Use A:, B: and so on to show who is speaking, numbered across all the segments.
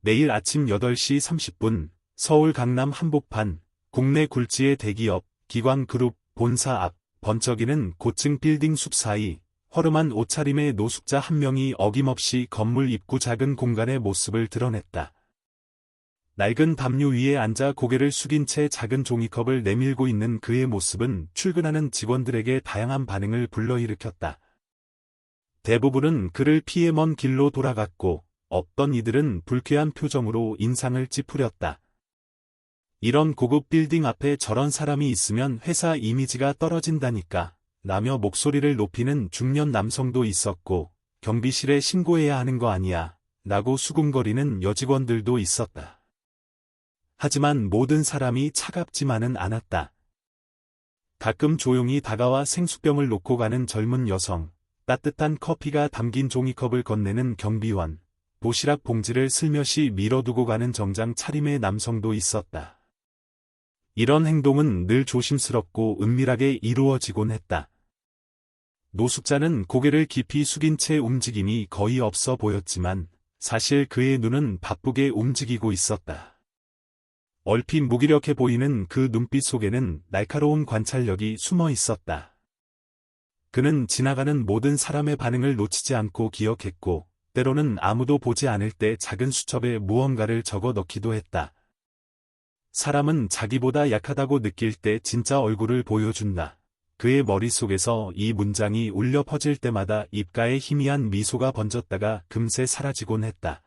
A: 내일 아침 8시 30분 서울 강남 한복판 국내 굴지의 대기업 기광그룹 본사 앞 번쩍이는 고층 빌딩 숲 사이 허름한 옷차림의 노숙자 한 명이 어김없이 건물 입구 작은 공간의 모습을 드러냈다. 낡은 담요 위에 앉아 고개를 숙인 채 작은 종이컵을 내밀고 있는 그의 모습은 출근하는 직원들에게 다양한 반응을 불러일으켰다. 대부분은 그를 피해 먼 길로 돌아갔고 어떤 이들은 불쾌한 표정으로 인상을 찌푸렸다. 이런 고급 빌딩 앞에 저런 사람이 있으면 회사 이미지가 떨어진다니까 라며 목소리를 높이는 중년 남성도 있었고 경비실에 신고해야 하는 거 아니야 라고 수군거리는 여직원들도 있었다. 하지만 모든 사람이 차갑지만은 않았다. 가끔 조용히 다가와 생수병을 놓고 가는 젊은 여성, 따뜻한 커피가 담긴 종이컵을 건네는 경비원, 도시락 봉지를 슬며시 밀어두고 가는 정장 차림의 남성도 있었다. 이런 행동은 늘 조심스럽고 은밀하게 이루어지곤 했다. 노숙자는 고개를 깊이 숙인 채 움직임이 거의 없어 보였지만 사실 그의 눈은 바쁘게 움직이고 있었다. 얼핏 무기력해 보이는 그 눈빛 속에는 날카로운 관찰력이 숨어 있었다. 그는 지나가는 모든 사람의 반응을 놓치지 않고 기억했고, 때로는 아무도 보지 않을 때 작은 수첩에 무언가를 적어 넣기도 했다. 사람은 자기보다 약하다고 느낄 때 진짜 얼굴을 보여준다. 그의 머릿속에서 이 문장이 울려 퍼질 때마다 입가에 희미한 미소가 번졌다가 금세 사라지곤 했다.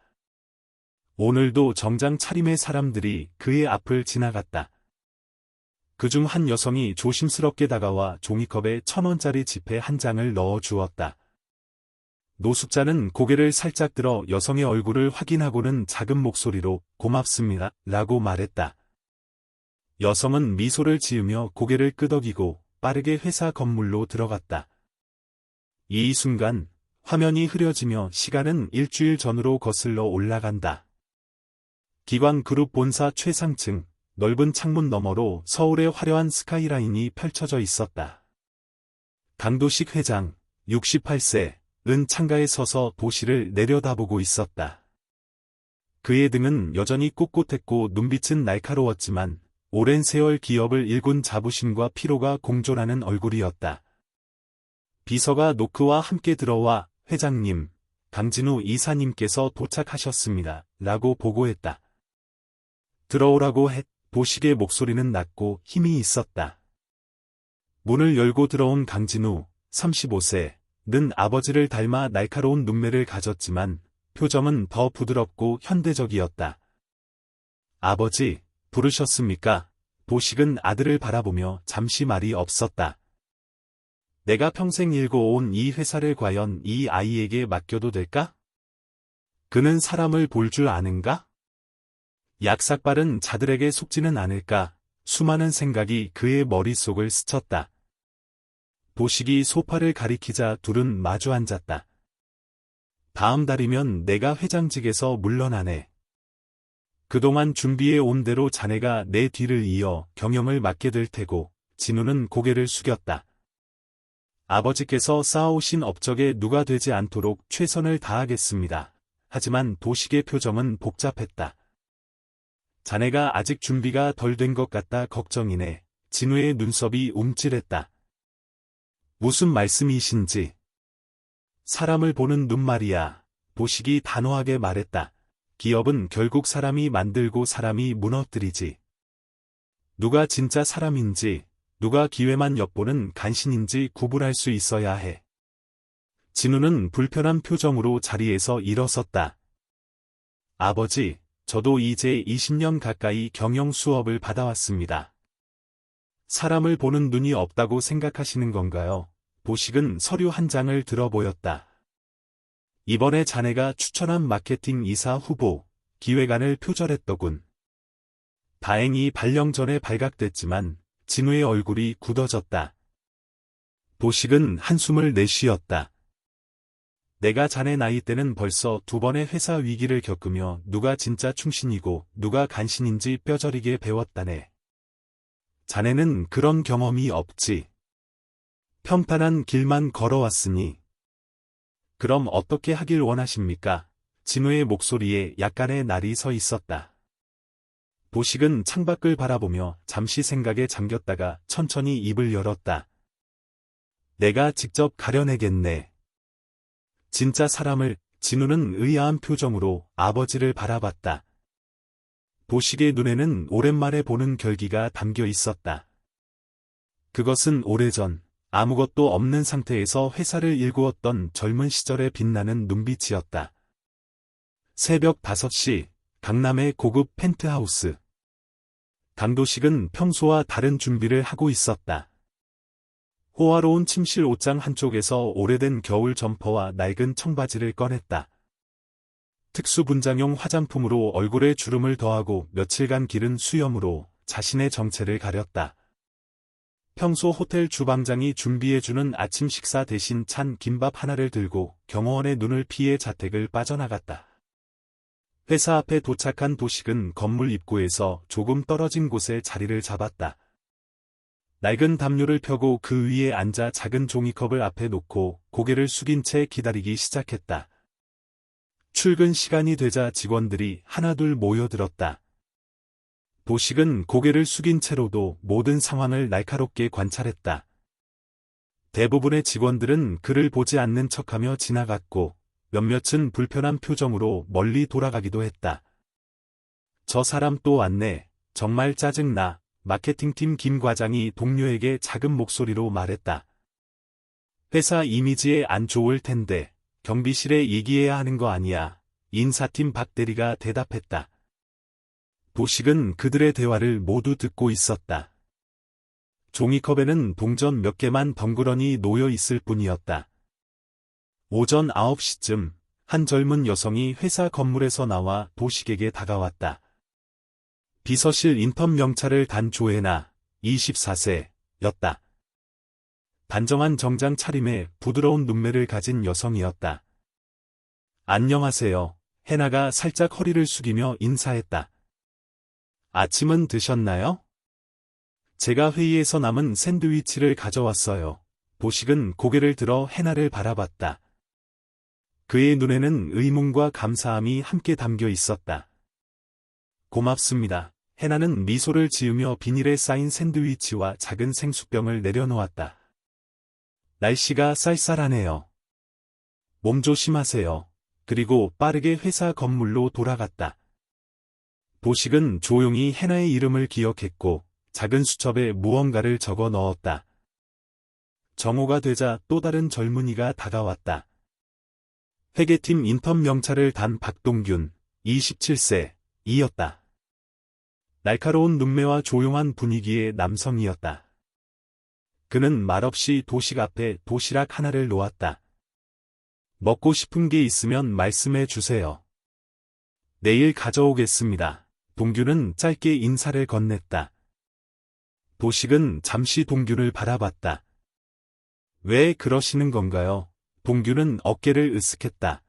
A: 오늘도 정장 차림의 사람들이 그의 앞을 지나갔다. 그중 한 여성이 조심스럽게 다가와 종이컵에 1,000원짜리 지폐 한 장을 넣어 주었다. 노숙자는 고개를 살짝 들어 여성의 얼굴을 확인하고는 작은 목소리로 고맙습니다 라고 말했다. 여성은 미소를 지으며 고개를 끄덕이고 빠르게 회사 건물로 들어갔다. 이 순간 화면이 흐려지며 시간은 일주일 전으로 거슬러 올라간다. 기광그룹 본사 최상층, 넓은 창문 너머로 서울의 화려한 스카이라인이 펼쳐져 있었다. 강도식 회장, 68세, 은 창가에 서서 도시를 내려다보고 있었다. 그의 등은 여전히 꼿꼿했고 눈빛은 날카로웠지만 오랜 세월 기업을 일군 자부심과 피로가 공존하는 얼굴이었다. 비서가 노크와 함께 들어와 회장님, 강진우 이사님께서 도착하셨습니다 라고 보고했다. 들어오라고 했. 도식의 목소리는 낮고 힘이 있었다. 문을 열고 들어온 강진우, 35세는 아버지를 닮아 날카로운 눈매를 가졌지만 표정은 더 부드럽고 현대적이었다. 아버지, 부르셨습니까? 도식은 아들을 바라보며 잠시 말이 없었다. 내가 평생 일궈온 이 회사를 과연 이 아이에게 맡겨도 될까? 그는 사람을 볼 줄 아는가? 약삭빠른 자들에게 속지는 않을까? 수많은 생각이 그의 머릿속을 스쳤다. 도식이 소파를 가리키자 둘은 마주 앉았다. 다음 달이면 내가 회장직에서 물러나네. 그동안 준비해온 대로 자네가 내 뒤를 이어 경영을 맡게 될 테고, 진우는 고개를 숙였다. 아버지께서 쌓아오신 업적에 누가 되지 않도록 최선을 다하겠습니다. 하지만 도식의 표정은 복잡했다. 자네가 아직 준비가 덜 된 것 같다 걱정이네. 진우의 눈썹이 움찔했다. 무슨 말씀이신지. 사람을 보는 눈 말이야. 도식이 단호하게 말했다. 기업은 결국 사람이 만들고 사람이 무너뜨리지. 누가 진짜 사람인지, 누가 기회만 엿보는 간신인지 구분할 수 있어야 해. 진우는 불편한 표정으로 자리에서 일어섰다. 아버지, 저도 이제 20년 가까이 경영 수업을 받아왔습니다. 사람을 보는 눈이 없다고 생각하시는 건가요? 도식은 서류 한 장을 들어 보였다. 이번에 자네가 추천한 마케팅 이사 후보, 기획안을 표절했더군. 다행히 발령 전에 발각됐지만 진우의 얼굴이 굳어졌다. 도식은 한숨을 내쉬었다. 내가 자네 나이 때는 벌써 2번의 회사 위기를 겪으며 누가 진짜 충신이고 누가 간신인지 뼈저리게 배웠다네. 자네는 그런 경험이 없지. 평탄한 길만 걸어왔으니. 그럼 어떻게 하길 원하십니까? 진우의 목소리에 약간의 날이 서 있었다. 도식은 창밖을 바라보며 잠시 생각에 잠겼다가 천천히 입을 열었다. 내가 직접 가려내겠네. 진짜 사람을. 진우는 의아한 표정으로 아버지를 바라봤다. 도식의 눈에는 오랜만에 보는 결기가 담겨 있었다. 그것은 오래전 아무것도 없는 상태에서 회사를 일구었던 젊은 시절의 빛나는 눈빛이었다. 새벽 5시, 강남의 고급 펜트하우스. 강도식은 평소와 다른 준비를 하고 있었다. 호화로운 침실 옷장 한쪽에서 오래된 겨울 점퍼와 낡은 청바지를 꺼냈다. 특수 분장용 화장품으로 얼굴에 주름을 더하고 며칠간 기른 수염으로 자신의 정체를 가렸다. 평소 호텔 주방장이 준비해주는 아침 식사 대신 찬 김밥 하나를 들고 경호원의 눈을 피해 자택을 빠져나갔다. 회사 앞에 도착한 도식은 건물 입구에서 조금 떨어진 곳에 자리를 잡았다. 낡은 담요를 펴고 그 위에 앉아 작은 종이컵을 앞에 놓고 고개를 숙인 채 기다리기 시작했다. 출근 시간이 되자 직원들이 하나둘 모여들었다. 도식은 고개를 숙인 채로도 모든 상황을 날카롭게 관찰했다. 대부분의 직원들은 그를 보지 않는 척하며 지나갔고 몇몇은 불편한 표정으로 멀리 돌아가기도 했다. 저 사람 또 왔네. 정말 짜증나. 마케팅팀 김 과장이 동료에게 작은 목소리로 말했다. 회사 이미지에 안 좋을 텐데 경비실에 얘기해야 하는 거 아니야. 인사팀 박 대리가 대답했다. 도식은 그들의 대화를 모두 듣고 있었다. 종이컵에는 동전 몇 개만 덩그러니 놓여 있을 뿐이었다. 오전 9시쯤 한 젊은 여성이 회사 건물에서 나와 도식에게 다가왔다. 비서실 인턴 명찰을 단 조혜나, 24세였다. 단정한 정장 차림에 부드러운 눈매를 가진 여성이었다. 안녕하세요. 해나가 살짝 허리를 숙이며 인사했다. 아침은 드셨나요? 제가 회의에서 남은 샌드위치를 가져왔어요. 도식은 고개를 들어 해나를 바라봤다. 그의 눈에는 의문과 감사함이 함께 담겨 있었다. 고맙습니다. 해나는 미소를 지으며 비닐에 쌓인 샌드위치와 작은 생수병을 내려놓았다. 날씨가 쌀쌀하네요. 몸 조심하세요. 그리고 빠르게 회사 건물로 돌아갔다. 도식은 조용히 해나의 이름을 기억했고 작은 수첩에 무언가를 적어 넣었다. 정오가 되자 또 다른 젊은이가 다가왔다. 회계팀 인턴 명찰을 단 박동균, 27세이었다. 날카로운 눈매와 조용한 분위기의 남성이었다. 그는 말없이 도식 앞에 도시락 하나를 놓았다. 먹고 싶은 게 있으면 말씀해 주세요. 내일 가져오겠습니다. 동균은 짧게 인사를 건넸다. 도식은 잠시 동균을 바라봤다. 왜 그러시는 건가요? 동균은 어깨를 으쓱했다.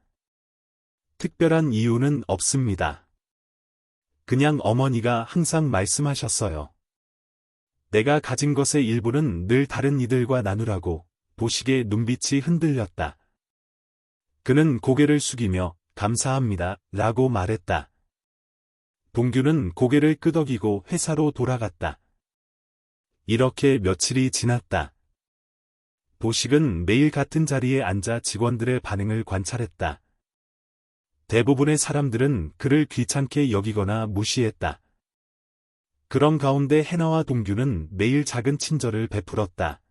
A: 특별한 이유는 없습니다. 그냥 어머니가 항상 말씀하셨어요. 내가 가진 것의 일부는 늘 다른 이들과 나누라고. 도식의 눈빛이 흔들렸다. 그는 고개를 숙이며 감사합니다 라고 말했다. 동규는 고개를 끄덕이고 회사로 돌아갔다. 이렇게 며칠이 지났다. 도식은 매일 같은 자리에 앉아 직원들의 반응을 관찰했다. 대부분의 사람들은 그를 귀찮게 여기거나 무시했다. 그런 가운데 해나와 동규는 매일 작은 친절을 베풀었다.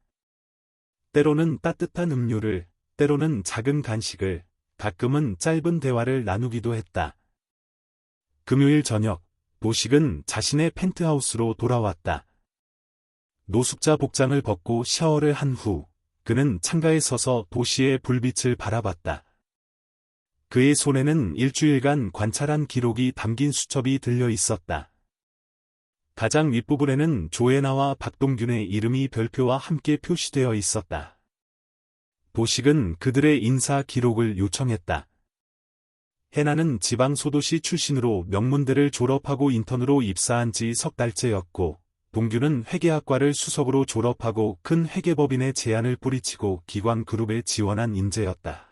A: 때로는 따뜻한 음료를, 때로는 작은 간식을, 가끔은 짧은 대화를 나누기도 했다. 금요일 저녁, 도식은 자신의 펜트하우스로 돌아왔다. 노숙자 복장을 벗고 샤워를 한 후, 그는 창가에 서서 도시의 불빛을 바라봤다. 그의 손에는 일주일간 관찰한 기록이 담긴 수첩이 들려 있었다. 가장 윗부분에는 조혜나와 박동균의 이름이 별표와 함께 표시되어 있었다. 도식은 그들의 인사 기록을 요청했다. 해나는 지방 소도시 출신으로 명문대를 졸업하고 인턴으로 입사한 지 석 달째였고, 동규는 회계학과를 수석으로 졸업하고 큰 회계법인의 제안을 뿌리치고 기관그룹에 지원한 인재였다.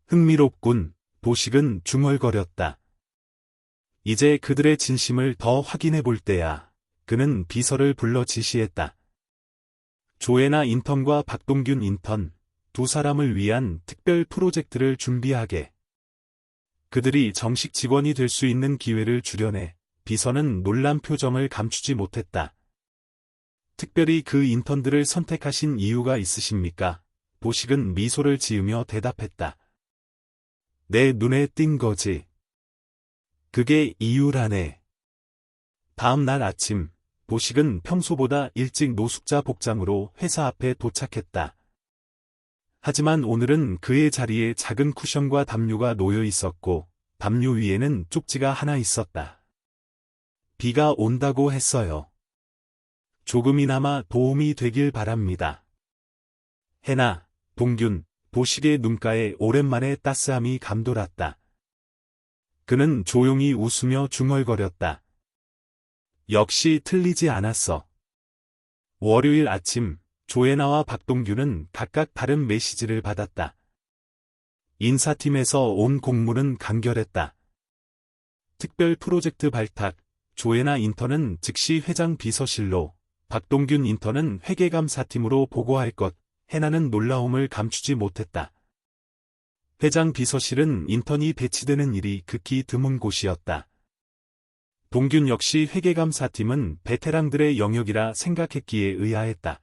A: 흥미롭군. 보식은 중얼거렸다. 이제 그들의 진심을 더 확인해 볼 때야. 그는 비서를 불러 지시했다. 조애나 인턴과 박동균 인턴, 두 사람을 위한 특별 프로젝트를 준비하게. 그들이 정식 직원이 될 수 있는 기회를 주려내 비서는 놀란 표정을 감추지 못했다. 특별히 그 인턴들을 선택하신 이유가 있으십니까? 보식은 미소를 지으며 대답했다. 내 눈에 띈 거지. 그게 이유라네. 다음 날 아침, 보식은 평소보다 일찍 노숙자 복장으로 회사 앞에 도착했다. 하지만 오늘은 그의 자리에 작은 쿠션과 담요가 놓여 있었고, 담요 위에는 쪽지가 하나 있었다. 비가 온다고 했어요. 조금이나마 도움이 되길 바랍니다. 해나, 동균, 보식의 눈가에 오랜만에 따스함이 감돌았다. 그는 조용히 웃으며 중얼거렸다. 역시 틀리지 않았어. 월요일 아침, 조애나와 박동균은 각각 다른 메시지를 받았다. 인사팀에서 온 공문은 간결했다. 특별 프로젝트 발탁, 조애나 인턴은 즉시 회장 비서실로, 박동균 인턴은 회계감사팀으로 보고할 것, 해나는 놀라움을 감추지 못했다. 회장 비서실은 인턴이 배치되는 일이 극히 드문 곳이었다. 동균 역시 회계감사팀은 베테랑들의 영역이라 생각했기에 의아했다.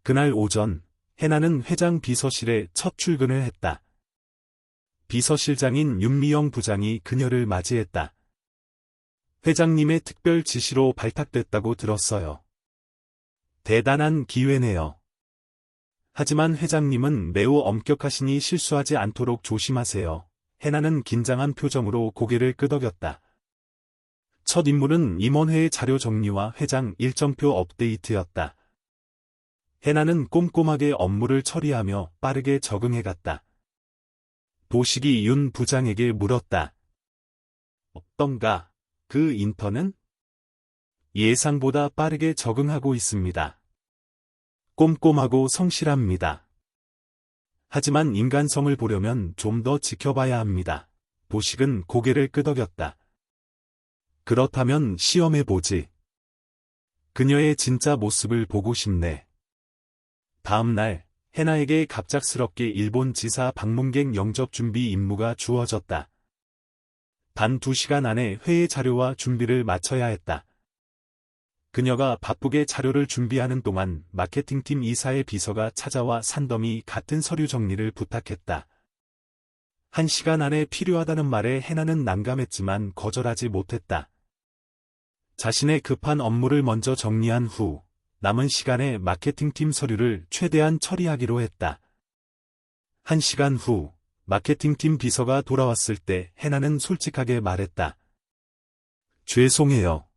A: 그날 오전, 해나는 회장 비서실에 첫 출근을 했다. 비서실장인 윤미영 부장이 그녀를 맞이했다. 회장님의 특별 지시로 발탁됐다고 들었어요. 대단한 기회네요. 하지만 회장님은 매우 엄격하시니 실수하지 않도록 조심하세요. 해나는 긴장한 표정으로 고개를 끄덕였다. 첫 임무는 임원회의 자료 정리와 회장 일정표 업데이트였다. 해나는 꼼꼼하게 업무를 처리하며 빠르게 적응해갔다. 보식이 윤 부장에게 물었다. 어떤가? 그 인턴은? 예상보다 빠르게 적응하고 있습니다. 꼼꼼하고 성실합니다. 하지만 인간성을 보려면 좀 더 지켜봐야 합니다. 보식은 고개를 끄덕였다. 그렇다면 시험해보지. 그녀의 진짜 모습을 보고 싶네. 다음 날, 해나에게 갑작스럽게 일본 지사 방문객 영접 준비 임무가 주어졌다. 단 2시간 안에 회의 자료와 준비를 마쳐야 했다. 그녀가 바쁘게 자료를 준비하는 동안 마케팅팀 이사의 비서가 찾아와 산더미 같은 서류 정리를 부탁했다. 1시간 안에 필요하다는 말에 해나는 난감했지만 거절하지 못했다. 자신의 급한 업무를 먼저 정리한 후 남은 시간에 마케팅팀 서류를 최대한 처리하기로 했다. 1시간 후 마케팅팀 비서가 돌아왔을 때 해나는 솔직하게 말했다. 죄송해요.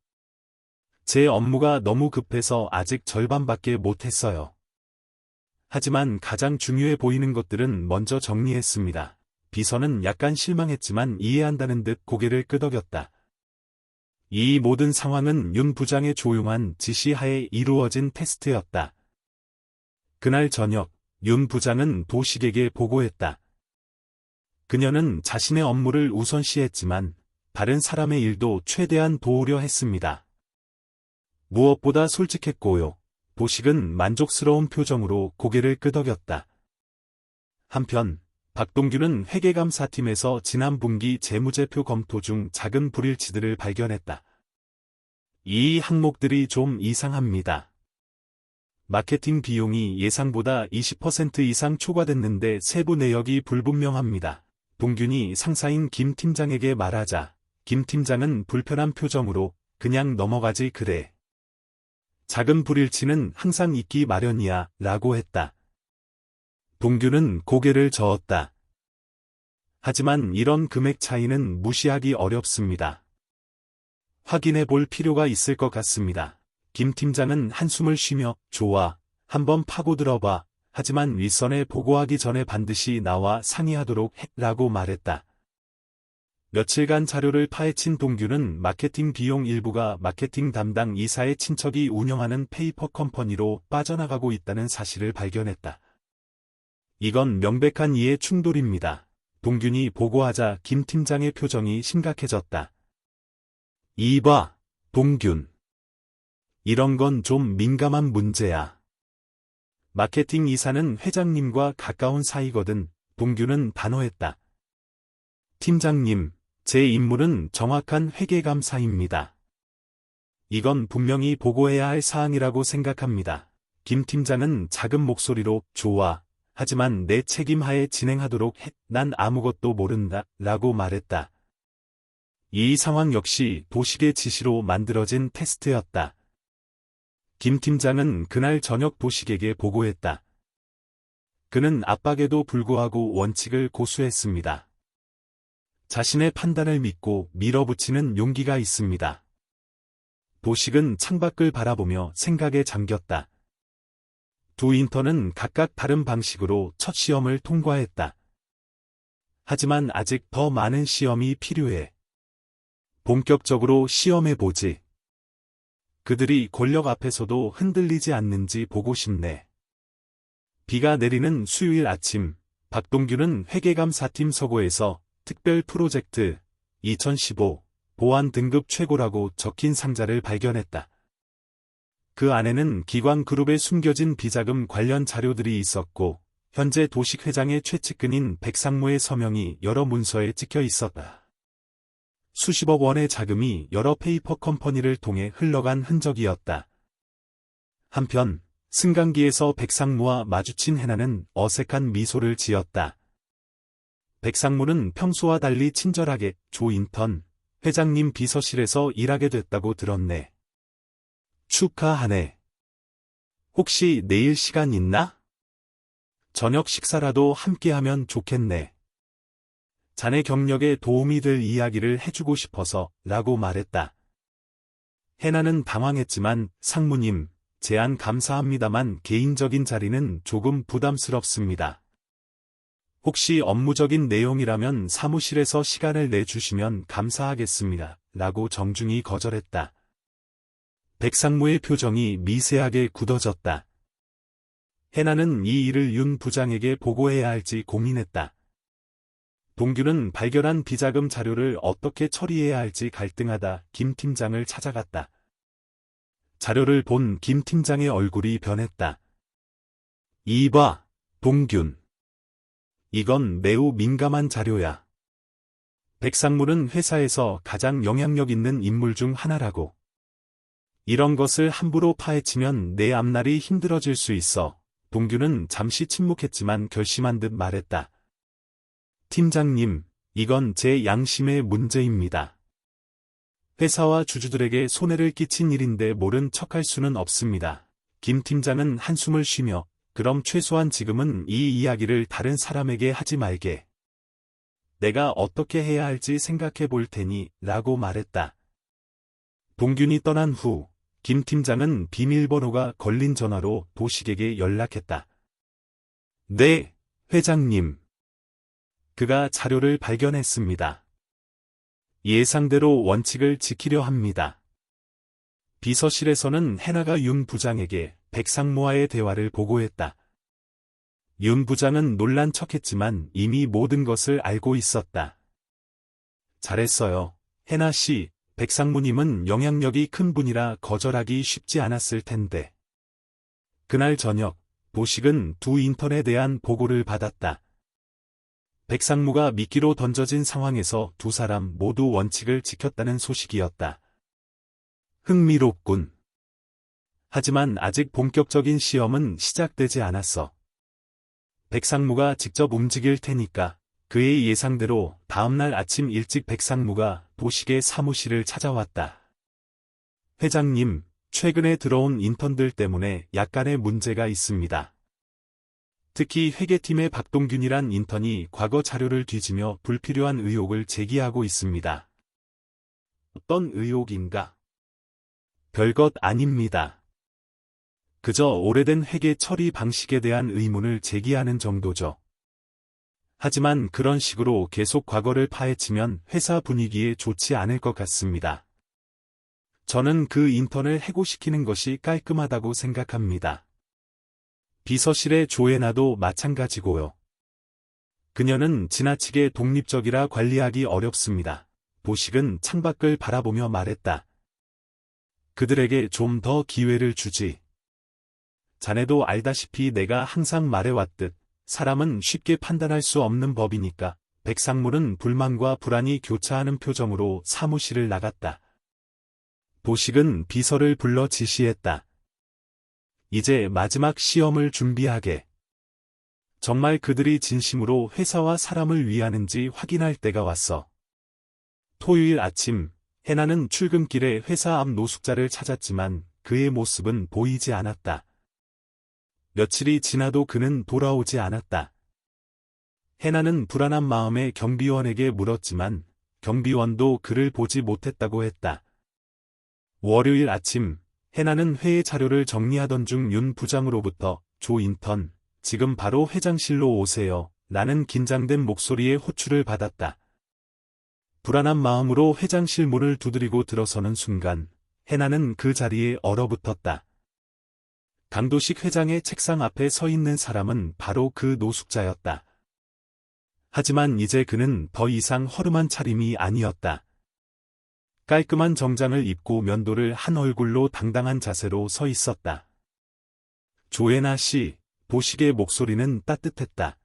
A: 제 업무가 너무 급해서 아직 절반밖에 못했어요. 하지만 가장 중요해 보이는 것들은 먼저 정리했습니다. 비서는 약간 실망했지만 이해한다는 듯 고개를 끄덕였다. 이 모든 상황은 윤 부장의 조용한 지시하에 이루어진 테스트였다. 그날 저녁, 윤 부장은 보식에게 보고했다. 그녀는 자신의 업무를 우선시했지만 다른 사람의 일도 최대한 도우려 했습니다. 무엇보다 솔직했고요. 보식은 만족스러운 표정으로 고개를 끄덕였다. 한편 박동균은 회계감사팀에서 지난 분기 재무제표 검토 중 작은 불일치들을 발견했다. 이 항목들이 좀 이상합니다. 마케팅 비용이 예상보다 20% 이상 초과됐는데 세부 내역이 불분명합니다. 동균이 상사인 김 팀장에게 말하자 김 팀장은 불편한 표정으로 그냥 넘어가지 그래. 작은 불일치는 항상 있기 마련이야 라고 했다. 동균은 고개를 저었다. 하지만 이런 금액 차이는 무시하기 어렵습니다. 확인해 볼 필요가 있을 것 같습니다. 김 팀장은 한숨을 쉬며 좋아, 한번 파고들어봐. 하지만 윗선에 보고하기 전에 반드시 나와 상의하도록 해 라고 말했다. 며칠간 자료를 파헤친 동균은 마케팅 비용 일부가 마케팅 담당 이사의 친척이 운영하는 페이퍼 컴퍼니로 빠져나가고 있다는 사실을 발견했다. 이건 명백한 이해 충돌입니다. 동균이 보고하자 김 팀장의 표정이 심각해졌다. 이봐, 동균. 이런 건 좀 민감한 문제야. 마케팅 이사는 회장님과 가까운 사이거든. 동균은 단호했다. 팀장님, 제 임무는 정확한 회계감사입니다. 이건 분명히 보고해야 할 사항이라고 생각합니다. 김 팀장은 작은 목소리로 좋아. 하지만 내 책임하에 진행하도록 해. 난 아무것도 모른다. 라고 말했다. 이 상황 역시 도식의 지시로 만들어진 테스트였다. 김 팀장은 그날 저녁 도식에게 보고했다. 그는 압박에도 불구하고 원칙을 고수했습니다. 자신의 판단을 믿고 밀어붙이는 용기가 있습니다. 도식은 창밖을 바라보며 생각에 잠겼다. 두 인턴은 각각 다른 방식으로 첫 시험을 통과했다. 하지만 아직 더 많은 시험이 필요해. 본격적으로 시험해보지. 그들이 권력 앞에서도 흔들리지 않는지 보고 싶네. 비가 내리는 수요일 아침, 박동균은 회계감사팀 서고에서 특별 프로젝트 2015 보안 등급 최고라고 적힌 상자를 발견했다. 그 안에는 기관그룹에 숨겨진 비자금 관련 자료들이 있었고, 현재 도식 회장의 최측근인 백상무의 서명이 여러 문서에 찍혀 있었다. 수십억 원의 자금이 여러 페이퍼 컴퍼니를 통해 흘러간 흔적이었다. 한편, 승강기에서 백상무와 마주친 해나는 어색한 미소를 지었다. 백상무는 평소와 달리 친절하게 조 인턴, 회장님 비서실에서 일하게 됐다고 들었네. 축하하네. 혹시 내일 시간 있나? 저녁 식사라도 함께하면 좋겠네. 자네 경력에 도움이 될 이야기를 해주고 싶어서 라고 말했다. 해나는 당황했지만 상무님, 제안 감사합니다만 개인적인 자리는 조금 부담스럽습니다. 혹시 업무적인 내용이라면 사무실에서 시간을 내주시면 감사하겠습니다. 라고 정중히 거절했다. 백상무의 표정이 미세하게 굳어졌다. 해나는 이 일을 윤 부장에게 보고해야 할지 고민했다. 동균은 발견한 비자금 자료를 어떻게 처리해야 할지 갈등하다 김 팀장을 찾아갔다. 자료를 본 김 팀장의 얼굴이 변했다. 이봐, 동균. 이건 매우 민감한 자료야. 백상무는 회사에서 가장 영향력 있는 인물 중 하나라고. 이런 것을 함부로 파헤치면 내 앞날이 힘들어질 수 있어. 동균은 잠시 침묵했지만 결심한 듯 말했다. 팀장님, 이건 제 양심의 문제입니다. 회사와 주주들에게 손해를 끼친 일인데 모른 척할 수는 없습니다. 김 팀장은 한숨을 쉬며, 그럼 최소한 지금은 이 이야기를 다른 사람에게 하지 말게. 내가 어떻게 해야 할지 생각해 볼 테니, 라고 말했다. 동균이 떠난 후, 김 팀장은 비밀번호가 걸린 전화로 도식에게 연락했다. 네, 회장님. 그가 자료를 발견했습니다. 예상대로 원칙을 지키려 합니다. 비서실에서는 해나가 윤 부장에게 백상무와의 대화를 보고했다. 윤 부장은 놀란 척했지만 이미 모든 것을 알고 있었다. 잘했어요. 해나 씨, 백상무님은 영향력이 큰 분이라 거절하기 쉽지 않았을 텐데. 그날 저녁, 도식은 두 인턴에 대한 보고를 받았다. 백상무가 미끼로 던져진 상황에서 두 사람 모두 원칙을 지켰다는 소식이었다. 흥미롭군. 하지만 아직 본격적인 시험은 시작되지 않았어. 백상무가 직접 움직일 테니까. 그의 예상대로 다음날 아침 일찍 백상무가 도식의 사무실을 찾아왔다. 회장님, 최근에 들어온 인턴들 때문에 약간의 문제가 있습니다. 특히 회계팀의 박동균이란 인턴이 과거 자료를 뒤지며 불필요한 의혹을 제기하고 있습니다. 어떤 의혹인가? 별것 아닙니다. 그저 오래된 회계 처리 방식에 대한 의문을 제기하는 정도죠. 하지만 그런 식으로 계속 과거를 파헤치면 회사 분위기에 좋지 않을 것 같습니다. 저는 그 인턴을 해고시키는 것이 깔끔하다고 생각합니다. 비서실의 조혜나도 마찬가지고요. 그녀는 지나치게 독립적이라 관리하기 어렵습니다. 보식은 창밖을 바라보며 말했다. 그들에게 좀 더 기회를 주지. 자네도 알다시피 내가 항상 말해왔듯 사람은 쉽게 판단할 수 없는 법이니까. 백상물은 불만과 불안이 교차하는 표정으로 사무실을 나갔다. 보식은 비서를 불러 지시했다. 이제 마지막 시험을 준비하게. 정말 그들이 진심으로 회사와 사람을 위하는지 확인할 때가 왔어. 토요일 아침, 해나는 출근길에 회사 앞 노숙자를 찾았지만 그의 모습은 보이지 않았다. 며칠이 지나도 그는 돌아오지 않았다. 해나는 불안한 마음에 경비원에게 물었지만 경비원도 그를 보지 못했다고 했다. 월요일 아침, 해나는 회의 자료를 정리하던 중 윤 부장으로부터 조 인턴, 지금 바로 회장실로 오세요. 라는 긴장된 목소리의 호출을 받았다. 불안한 마음으로 회장실 문을 두드리고 들어서는 순간 해나는 그 자리에 얼어붙었다. 강도식 회장의 책상 앞에 서 있는 사람은 바로 그 노숙자였다. 하지만 이제 그는 더 이상 허름한 차림이 아니었다. 깔끔한 정장을 입고 면도를 한 얼굴로 당당한 자세로 서 있었다. 조혜나 씨, 보식의 목소리는 따뜻했다.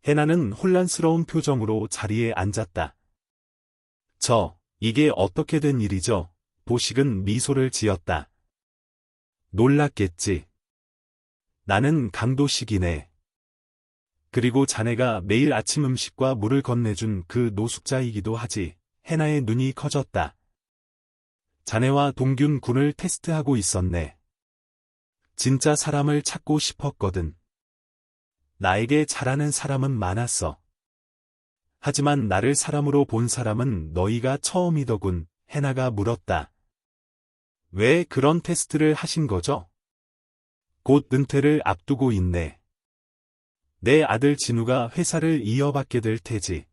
A: 해나는 혼란스러운 표정으로 자리에 앉았다. 이게 어떻게 된 일이죠? 보식은 미소를 지었다. 놀랐겠지. 나는 강도식이네. 그리고 자네가 매일 아침 음식과 물을 건네준 그 노숙자이기도 하지. 해나의 눈이 커졌다. 자네와 동균 군을 테스트하고 있었네. 진짜 사람을 찾고 싶었거든. 나에게 잘하는 사람은 많았어. 하지만 나를 사람으로 본 사람은 너희가 처음이더군. 해나가 물었다. 왜 그런 테스트를 하신 거죠? 곧 은퇴를 앞두고 있네. 내 아들 진우가 회사를 이어받게 될 테지.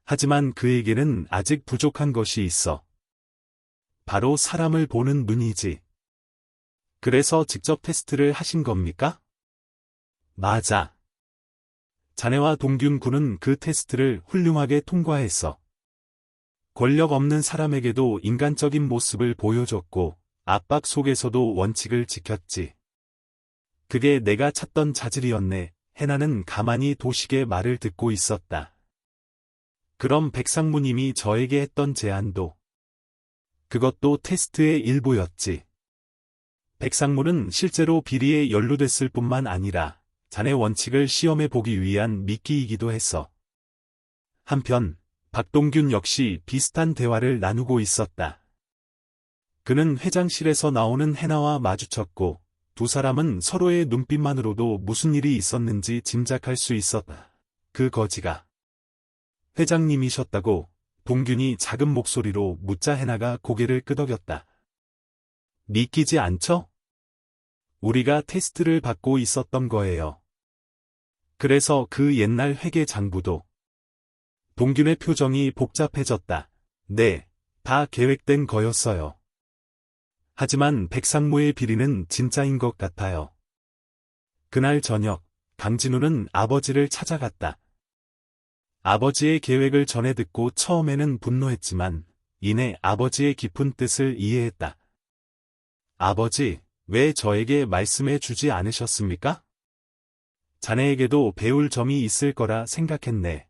A: 하지만 그에게는 아직 부족한 것이 있어. 바로 사람을 보는 눈이지. 그래서 직접 테스트를 하신 겁니까? 맞아. 자네와 동균 군은 그 테스트를 훌륭하게 통과했어. 권력 없는 사람에게도 인간적인 모습을 보여줬고, 압박 속에서도 원칙을 지켰지. 그게 내가 찾던 자질이었네. 해나는 가만히 도식의 말을 듣고 있었다. 그럼 백상무님이 저에게 했던 제안도. 그것도 테스트의 일부였지. 백상무는 실제로 비리에 연루됐을 뿐만 아니라 자네 원칙을 시험해 보기 위한 미끼이기도 했어. 한편 박동균 역시 비슷한 대화를 나누고 있었다. 그는 회장실에서 나오는 해나와 마주쳤고 두 사람은 서로의 눈빛만으로도 무슨 일이 있었는지 짐작할 수 있었다. 그 거지가 회장님이셨다고 동균이 작은 목소리로 묻자 해나가 고개를 끄덕였다. 믿기지 않죠? 우리가 테스트를 받고 있었던 거예요. 그래서 그 옛날 회계 장부도. 동균의 표정이 복잡해졌다. 네, 다 계획된 거였어요. 하지만 백상무의 비리는 진짜인 것 같아요. 그날 저녁, 강진우는 아버지를 찾아갔다. 아버지의 계획을 전해 듣고 처음에는 분노했지만 이내 아버지의 깊은 뜻을 이해했다. 아버지, 왜 저에게 말씀해 주지 않으셨습니까? 자네에게도 배울 점이 있을 거라 생각했네.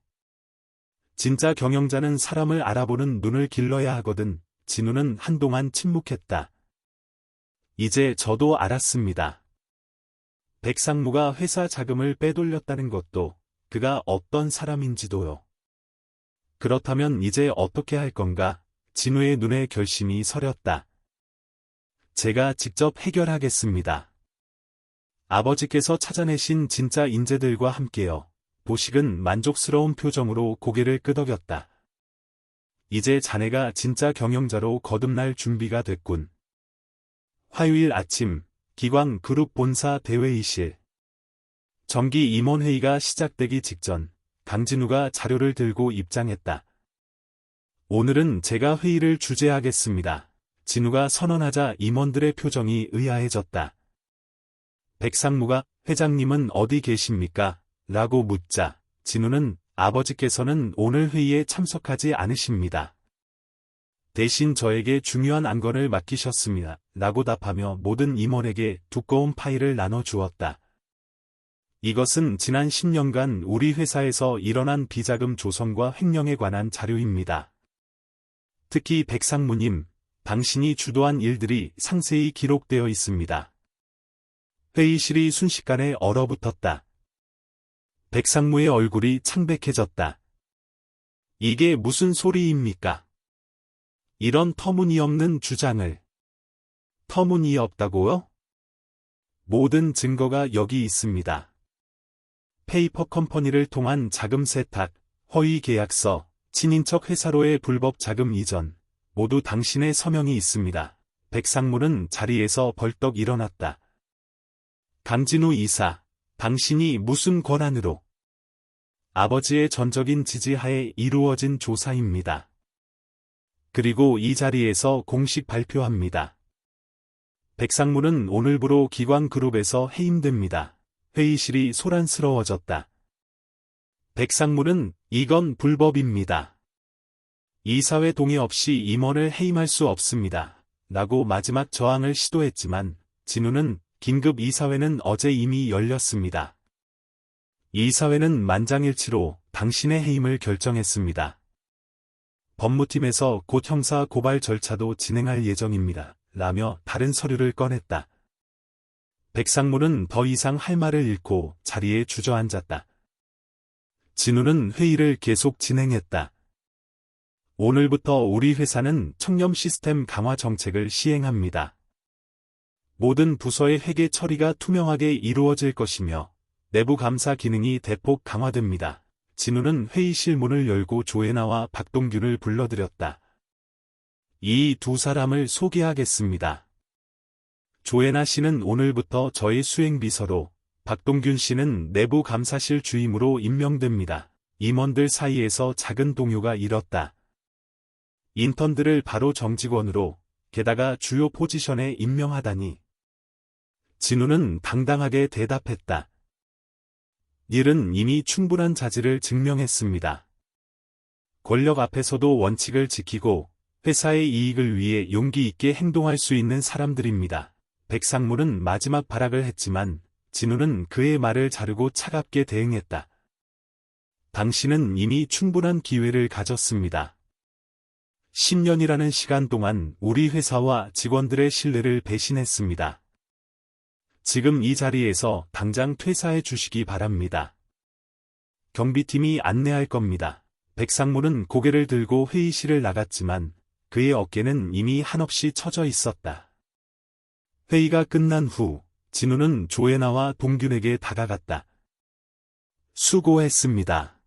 A: 진짜 경영자는 사람을 알아보는 눈을 길러야 하거든. 진우는 한동안 침묵했다. 이제 저도 알았습니다. 백상무가 회사 자금을 빼돌렸다는 것도, 그가 어떤 사람인지도요. 그렇다면 이제 어떻게 할 건가? 진우의 눈에 결심이 서렸다. 제가 직접 해결하겠습니다. 아버지께서 찾아내신 진짜 인재들과 함께요. 보식은 만족스러운 표정으로 고개를 끄덕였다. 이제 자네가 진짜 경영자로 거듭날 준비가 됐군. 화요일 아침, 기광그룹 본사 대회의실. 정기 임원회의가 시작되기 직전, 강진우가 자료를 들고 입장했다. 오늘은 제가 회의를 주재하겠습니다. 진우가 선언하자 임원들의 표정이 의아해졌다. 백상무가, 회장님은 어디 계십니까? 라고 묻자 진우는 아버지께서는 오늘 회의에 참석하지 않으십니다. 대신 저에게 중요한 안건을 맡기셨습니다. 라고 답하며 모든 임원에게 두꺼운 파일을 나눠주었다. 이것은 지난 10년간 우리 회사에서 일어난 비자금 조성과 횡령에 관한 자료입니다. 특히 백상무님, 당신이 주도한 일들이 상세히 기록되어 있습니다. 회의실이 순식간에 얼어붙었다. 백상무의 얼굴이 창백해졌다. 이게 무슨 소리입니까? 이런 터무니없는 주장을. 터무니없다고요? 모든 증거가 여기 있습니다. 페이퍼 컴퍼니를 통한 자금 세탁, 허위 계약서, 친인척 회사로의 불법 자금 이전, 모두 당신의 서명이 있습니다. 백상무는 자리에서 벌떡 일어났다. 강진우 이사, 당신이 무슨 권한으로? 아버지의 전적인 지지하에 이루어진 조사입니다. 그리고 이 자리에서 공식 발표합니다. 백상무는 오늘부로 기광그룹에서 해임됩니다. 회의실이 소란스러워졌다. 백상무는 이건 불법입니다. 이사회 동의 없이 임원을 해임할 수 없습니다. 라고 마지막 저항을 시도했지만 진우는 긴급 이사회는 어제 이미 열렸습니다. 이사회는 만장일치로 당신의 해임을 결정했습니다. 법무팀에서 곧 형사 고발 절차도 진행할 예정입니다. 라며 다른 서류를 꺼냈다. 백상무는 더 이상 할 말을 잃고 자리에 주저앉았다. 진우는 회의를 계속 진행했다. 오늘부터 우리 회사는 청렴 시스템 강화 정책을 시행합니다. 모든 부서의 회계 처리가 투명하게 이루어질 것이며 내부 감사 기능이 대폭 강화됩니다. 진우는 회의실 문을 열고 조혜나와 박동균을 불러들였다. 이 두 사람을 소개하겠습니다. 조혜나 씨는 오늘부터 저의 수행비서로, 박동균 씨는 내부 감사실 주임으로 임명됩니다. 임원들 사이에서 작은 동요가 일었다. 인턴들을 바로 정직원으로, 게다가 주요 포지션에 임명하다니. 진우는 당당하게 대답했다. 일은 이미 충분한 자질을 증명했습니다. 권력 앞에서도 원칙을 지키고 회사의 이익을 위해 용기 있게 행동할 수 있는 사람들입니다. 백상무는 마지막 발악을 했지만 진우는 그의 말을 자르고 차갑게 대응했다. 당신은 이미 충분한 기회를 가졌습니다. 10년이라는 시간 동안 우리 회사와 직원들의 신뢰를 배신했습니다. 지금 이 자리에서 당장 퇴사해 주시기 바랍니다. 경비팀이 안내할 겁니다. 백상무는 고개를 들고 회의실을 나갔지만 그의 어깨는 이미 한없이 처져 있었다. 회의가 끝난 후 진우는 조혜나와 동균에게 다가갔다. 수고했습니다.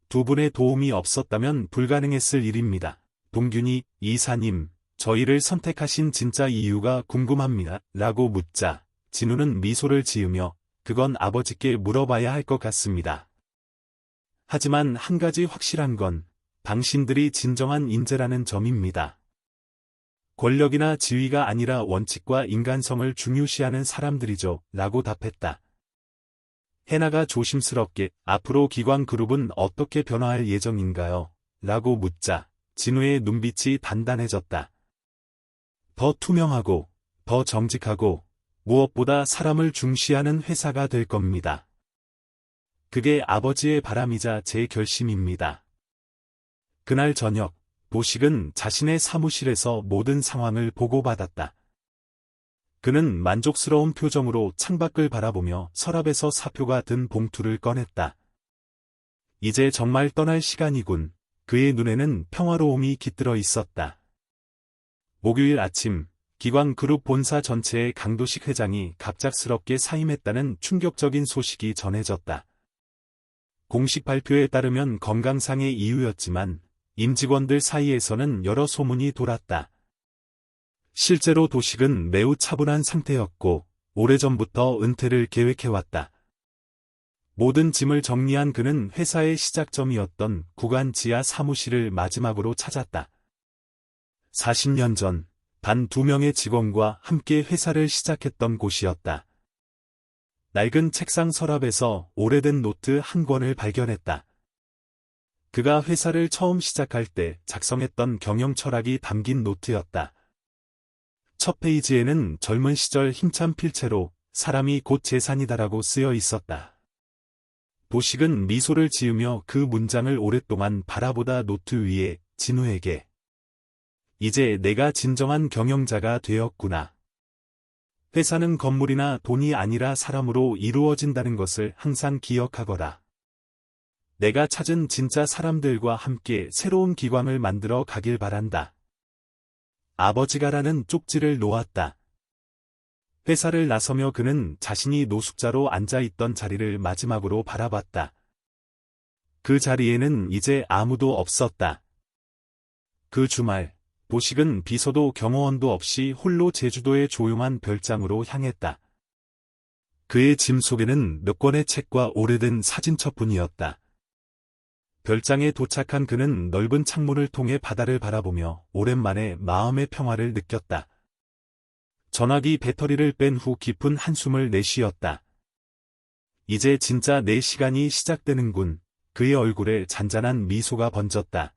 A: 두 분의 도움이 없었다면 불가능했을 일입니다. 동균이 이사님, 저희를 선택하신 진짜 이유가 궁금합니다. 라고 묻자 진우는 미소를 지으며 그건 아버지께 물어봐야 할 것 같습니다. 하지만 한 가지 확실한 건 당신들이 진정한 인재라는 점입니다. 권력이나 지위가 아니라 원칙과 인간성을 중요시하는 사람들이죠. 라고 답했다. 해나가 조심스럽게 앞으로 기광그룹은 어떻게 변화할 예정인가요? 라고 묻자 진우의 눈빛이 단단해졌다. 더 투명하고, 더 정직하고, 무엇보다 사람을 중시하는 회사가 될 겁니다. 그게 아버지의 바람이자 제 결심입니다. 그날 저녁, 도식은 자신의 사무실에서 모든 상황을 보고받았다. 그는 만족스러운 표정으로 창밖을 바라보며 서랍에서 사표가 든 봉투를 꺼냈다. 이제 정말 떠날 시간이군. 그의 눈에는 평화로움이 깃들어 있었다. 목요일 아침, 기광그룹 본사 전체의 강도식 회장이 갑작스럽게 사임했다는 충격적인 소식이 전해졌다. 공식 발표에 따르면 건강상의 이유였지만 임직원들 사이에서는 여러 소문이 돌았다. 실제로 도식은 매우 차분한 상태였고 오래전부터 은퇴를 계획해왔다. 모든 짐을 정리한 그는 회사의 시작점이었던 구간 지하 사무실을 마지막으로 찾았다. 40년 전, 단 2명의 직원과 함께 회사를 시작했던 곳이었다. 낡은 책상 서랍에서 오래된 노트 한 권을 발견했다. 그가 회사를 처음 시작할 때 작성했던 경영 철학이 담긴 노트였다. 첫 페이지에는 젊은 시절 힘찬 필체로 사람이 곧 재산이다라고 쓰여 있었다. 도식은 미소를 지으며 그 문장을 오랫동안 바라보다 노트 위에 진우에게 이제 내가 진정한 경영자가 되었구나. 회사는 건물이나 돈이 아니라 사람으로 이루어진다는 것을 항상 기억하거라. 내가 찾은 진짜 사람들과 함께 새로운 기관을 만들어 가길 바란다. 아버지가라는 쪽지를 놓았다. 회사를 나서며 그는 자신이 노숙자로 앉아있던 자리를 마지막으로 바라봤다. 그 자리에는 이제 아무도 없었다. 그 주말, 도식은 비서도 경호원도 없이 홀로 제주도의 조용한 별장으로 향했다. 그의 짐 속에는 몇 권의 책과 오래된 사진첩뿐이었다. 별장에 도착한 그는 넓은 창문을 통해 바다를 바라보며 오랜만에 마음의 평화를 느꼈다. 전화기 배터리를 뺀 후 깊은 한숨을 내쉬었다. 이제 진짜 내 시간이 시작되는군. 그의 얼굴에 잔잔한 미소가 번졌다.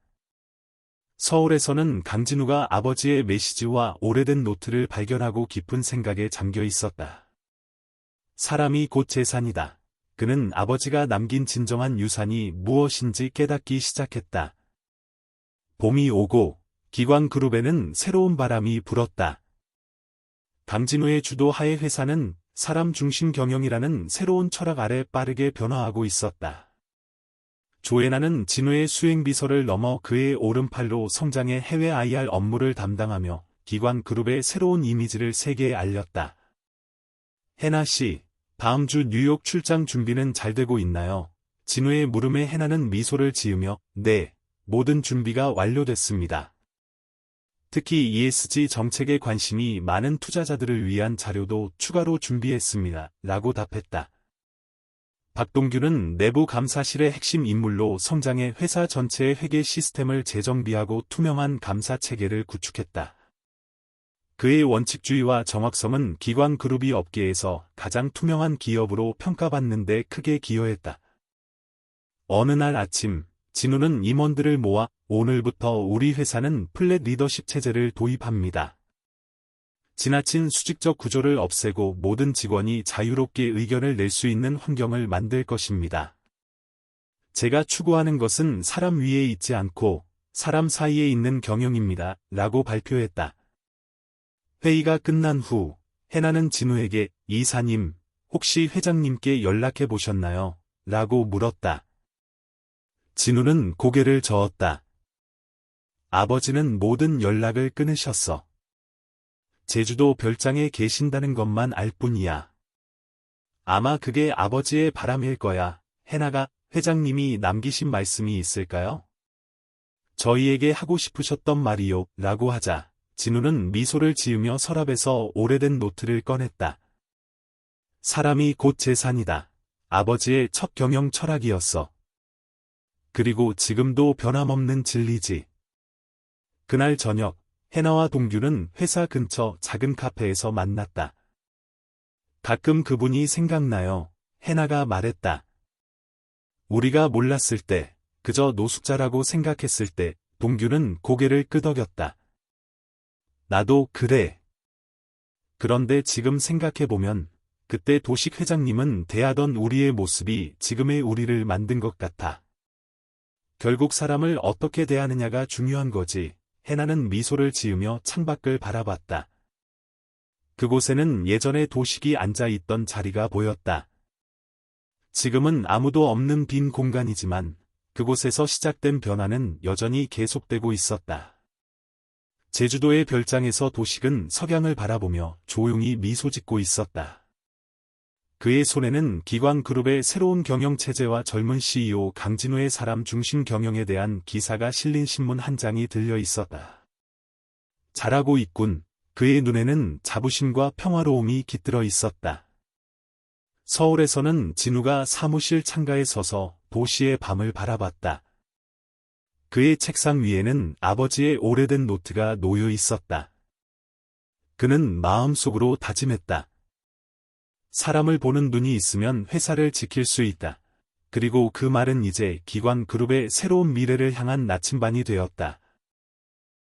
A: 서울에서는 강진우가 아버지의 메시지와 오래된 노트를 발견하고 깊은 생각에 잠겨 있었다. 사람이 곧 재산이다. 그는 아버지가 남긴 진정한 유산이 무엇인지 깨닫기 시작했다. 봄이 오고 기광그룹에는 새로운 바람이 불었다. 강진우의 주도하에 회사는 사람 중심 경영이라는 새로운 철학 아래 빠르게 변화하고 있었다. 조애나는 진우의 수행비서를 넘어 그의 오른팔로 성장의 해외 IR 업무를 담당하며 기광그룹의 새로운 이미지를 세계에 알렸다. 해나 씨, 다음 주 뉴욕 출장 준비는 잘 되고 있나요? 진우의 물음에 해나는 미소를 지으며 네, 모든 준비가 완료됐습니다. 특히 ESG 정책에 관심이 많은 투자자들을 위한 자료도 추가로 준비했습니다. 라고 답했다. 박동규는 내부 감사실의 핵심 인물로 성장해 회사 전체의 회계 시스템을 재정비하고 투명한 감사 체계를 구축했다. 그의 원칙주의와 정확성은 기광그룹이 업계에서 가장 투명한 기업으로 평가받는 데 크게 기여했다. 어느 날 아침, 진우는 임원들을 모아 오늘부터 우리 회사는 플랫 리더십 체제를 도입합니다. 지나친 수직적 구조를 없애고 모든 직원이 자유롭게 의견을 낼 수 있는 환경을 만들 것입니다. 제가 추구하는 것은 사람 위에 있지 않고 사람 사이에 있는 경영입니다. 라고 발표했다. 회의가 끝난 후 해나는 진우에게 이사님, 혹시 회장님께 연락해 보셨나요? 라고 물었다. 진우는 고개를 저었다. 아버지는 모든 연락을 끊으셨어. 제주도 별장에 계신다는 것만 알 뿐이야. 아마 그게 아버지의 바람일 거야. 해나가 회장님이 남기신 말씀이 있을까요? 저희에게 하고 싶으셨던 말이요. 라고 하자 진우는 미소를 지으며 서랍에서 오래된 노트를 꺼냈다. 사람이 곧 재산이다. 아버지의 첫 경영 철학이었어. 그리고 지금도 변함없는 진리지. 그날 저녁, 해나와 동규는 회사 근처 작은 카페에서 만났다. 가끔 그분이 생각나요. 해나가 말했다. 우리가 몰랐을 때, 그저 노숙자라고 생각했을 때, 동규는 고개를 끄덕였다. 나도 그래. 그런데 지금 생각해보면, 그때 도식 회장님은 대하던 우리의 모습이 지금의 우리를 만든 것 같아. 결국 사람을 어떻게 대하느냐가 중요한 거지. 해나는 미소를 지으며 창밖을 바라봤다. 그곳에는 예전에 도식이 앉아있던 자리가 보였다. 지금은 아무도 없는 빈 공간이지만 그곳에서 시작된 변화는 여전히 계속되고 있었다. 제주도의 별장에서 도식은 석양을 바라보며 조용히 미소 짓고 있었다. 그의 손에는 기광그룹의 새로운 경영체제와 젊은 CEO 강진우의 사람 중심 경영에 대한 기사가 실린 신문 한 장이 들려 있었다. 잘하고 있군. 그의 눈에는 자부심과 평화로움이 깃들어 있었다. 서울에서는 진우가 사무실 창가에 서서 도시의 밤을 바라봤다. 그의 책상 위에는 아버지의 오래된 노트가 놓여 있었다. 그는 마음속으로 다짐했다. 사람을 보는 눈이 있으면 회사를 지킬 수 있다. 그리고 그 말은 이제 기관 그룹의 새로운 미래를 향한 나침반이 되었다.